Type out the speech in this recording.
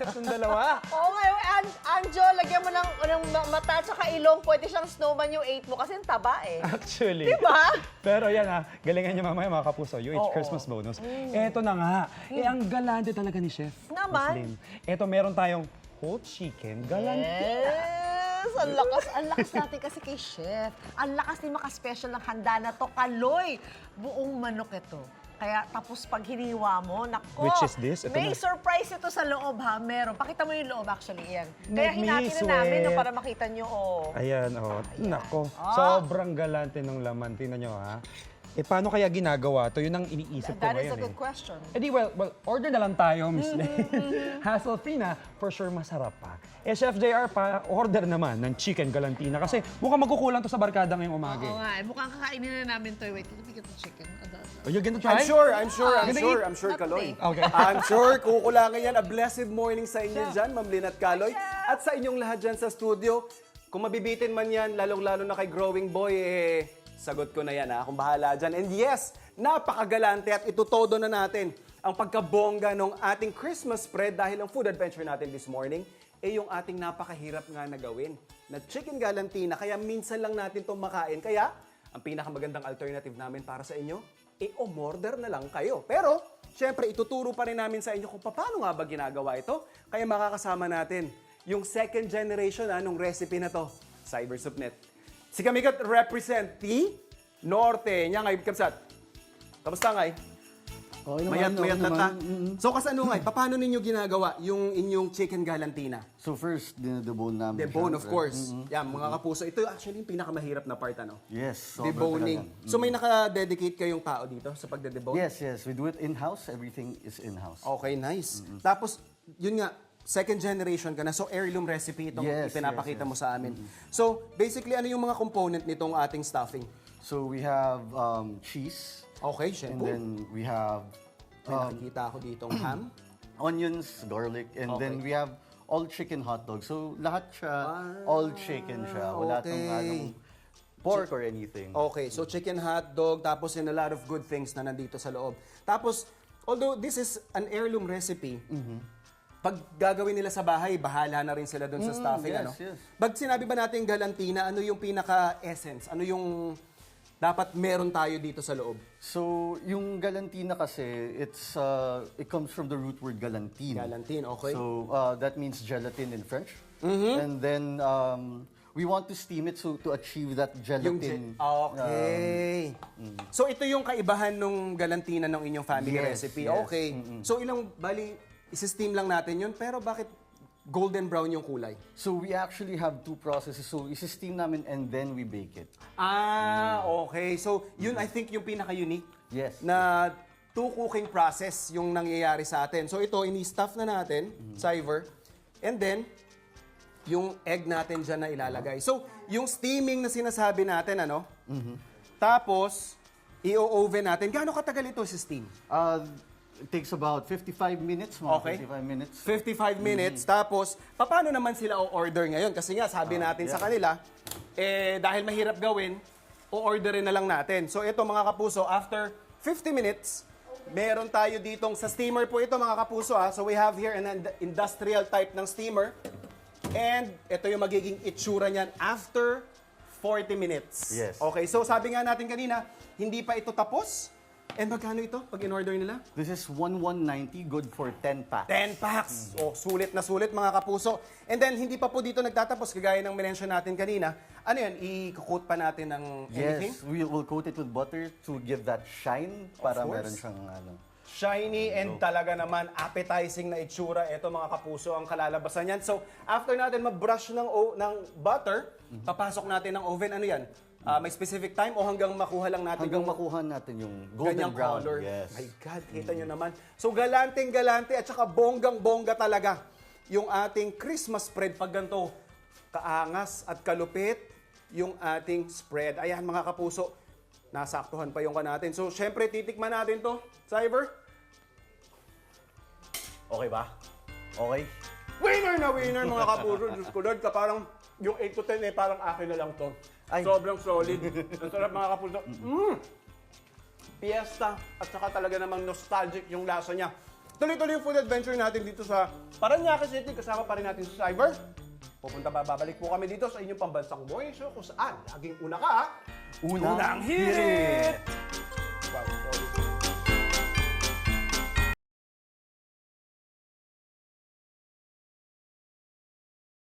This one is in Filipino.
step ng dalawa. Oo nga, Anjo, lagyan mo ng mata at ilong, pwede siyang snowman yung 8 mo kasi ang taba eh. Actually. Diba? Pero yan ha, galingan niyo mamaya mga kapuso, UH Christmas bonus. Eto na nga, ang galante talaga ni Chef Naman. Roslyn. Eto, meron tayong whole chicken galante. Yes! Ang lakas natin kasi kay Chef. Ang lakas ni maka-special ng handa na to, Kaloy. Buong manok ito. Kaya tapos pag hiniwa mo, nako. Which is this? Ito may na. surprise ito sa loob ha, meron. Pakita mo yung loob actually, yan. Kaya Make me hinati na namin no, sweat. para makita nyo, oh. Ayan, nako. Sobrang galante ng laman. Tingnan nyo ha. Paano kaya ginagawa to? Yun ang iniisip ko That is ngayon a good question. well, order na lang tayo, Miss Lane. Hassle-free na, for sure masarap pa. Chef JR pa, order naman ng chicken galantina kasi mukhang magkukulang to sa barkada ngayong umaga. Oo nga, mukhang kakainin na namin to. Wait, let me get the chicken. Are you gonna try? I'm sure, Not Kaloy. today. Okay. I'm sure, kukulangan yan. A blessed morning sa inyo dyan, Ma'am Lynn at Kaloy. At sa inyong lahat dyan sa studio, kung mabibitin man yan, lalong-lalo na kay Growing Boy, sagot ko na yan ha, kung bahala dyan. And yes, napakagalante at itutodo na natin ang pagkabongga ng ating Christmas spread dahil ang food adventure natin this morning yung ating napakahirap nga na gawin na chicken galantina. Kaya minsan lang natin itong makain. Kaya, ang pinakamagandang alternative namin para sa inyo, umorder na lang kayo. Pero, syempre, ituturo pa rin namin sa inyo kung paano nga ba ginagawa ito. Kaya makakasama natin yung second generation ng recipe na to, Cybersupnet. Si Kamikat represent Norte. Nya ngay, Kamsat. Kamusta ngay? Okay Mayat na ta. naman. So, kasano ngay, paano ninyo ginagawa yung inyong chicken galantina? So first, dinedebone namin. Debone, of syempre. course. Yan, mga kapuso. Ito actually yung pinakamahirap na part, ano? Yes. sobra Deboning. talaga. So, may naka-dedicate kayong tao dito sa pagde-debone? Yes. We do it in-house. Everything is in-house. Okay, nice. Tapos, yun nga, second generation ka na. So, heirloom recipe itong Yes, ipinapakita yes, mo sa amin. So, basically, ano yung mga component nitong ating stuffing? So we have cheese. Okay, And syempre. then we have May nakikita ako ditong ham. onions, garlic. And then Okay. we have all chicken hot dogs. So lahat siya, all chicken siya. Wala tong okay. pork or anything. Okay, so chicken hot dog, tapos and a lot of good things na nandito sa loob. Tapos, although this is an heirloom recipe, pag gagawin nila sa bahay, bahala na rin sila doon sa stuffing. yes, ano? yes. Pag sinabi ba natin galantina, ano yung pinaka-essence? Ano yung dapat meron tayo dito sa loob? So yung galantina kasi, it comes from the root word galantin. Galantin, okay. So that means gelatin in French. And then we want to steam it so to achieve that gelatin. Okay. So ito yung kaibahan ng galantina ng inyong family Yes, recipe. yes. Okay. So bali, isi-steam lang natin yun, pero bakit golden brown yung kulay? So we actually have two processes. So isi-steam namin and then we bake it. Okay. So, yun I think yung pinaka-unique Yes. na two cooking process yung nangyayari sa atin. So, ito, ini-stuff na natin, Cyber, and then, yung egg natin dyan na ilalagay. So, yung steaming na sinasabi natin, ano? Tapos, i-oven natin. Gaano katagal ito sa steam? It takes about 55 minutes, mga Okay. 55 minutes. 55 minutes. Tapos, paano naman sila o-order ngayon? Kasi nga, sabi natin sa kanila, dahil mahirap gawin, o-orderin na lang natin. So, ito mga kapuso, after 50 minutes, meron tayo ditong, sa steamer po ito mga kapuso ha. So, we have here an industrial type ng steamer. And, ito yung magiging itsura niyan after 40 minutes. Yes. Okay, so sabi nga natin kanina, hindi pa ito tapos. And magkano ito pag in-order nila? This is 1190, good for 10 packs. 10 packs. Oh, sulit na sulit mga kapuso. And then, hindi pa po dito nagtatapos, kagaya ng mention natin kanina. Ano yan, i-coat pa natin ng anything? Yes, we will coat it with butter to give that shine para course. meron siyang Shiny and talaga naman appetizing na itsura. Ito mga kapuso ang kalalabasan yan. So, after natin mag-brush ng butter, papasok natin ng oven. Ano yan? May specific time o hanggang makuha lang natin hanggang yung makuha natin yung golden ganyang brown. color? Yes. My God, kita nyo naman. So, galanteng-galante at saka bonggang-bongga talaga yung ating Christmas spread pag ganito kaangas at kalupit yung ating spread. Ayan mga kapuso, nasaktuhan pa yung natin. So, syempre, titikman natin to. Cyber? Okay ba? Okay? Winner na winner mga kapuso. Diyos ko Lord, parang yung 8 to 10 parang akin na lang to. Ay. Sobrang solid. Ang sarap mga kapuso. Fiesta at saka talaga namang nostalgic yung lasa niya. tuloy-tuloy yung food adventure natin dito sa Parañaque City. Kasama pa rin natin si Cyber. Babalik po kami dito sa inyong pambansang morning show kung saan laging una ka. Unang hirit!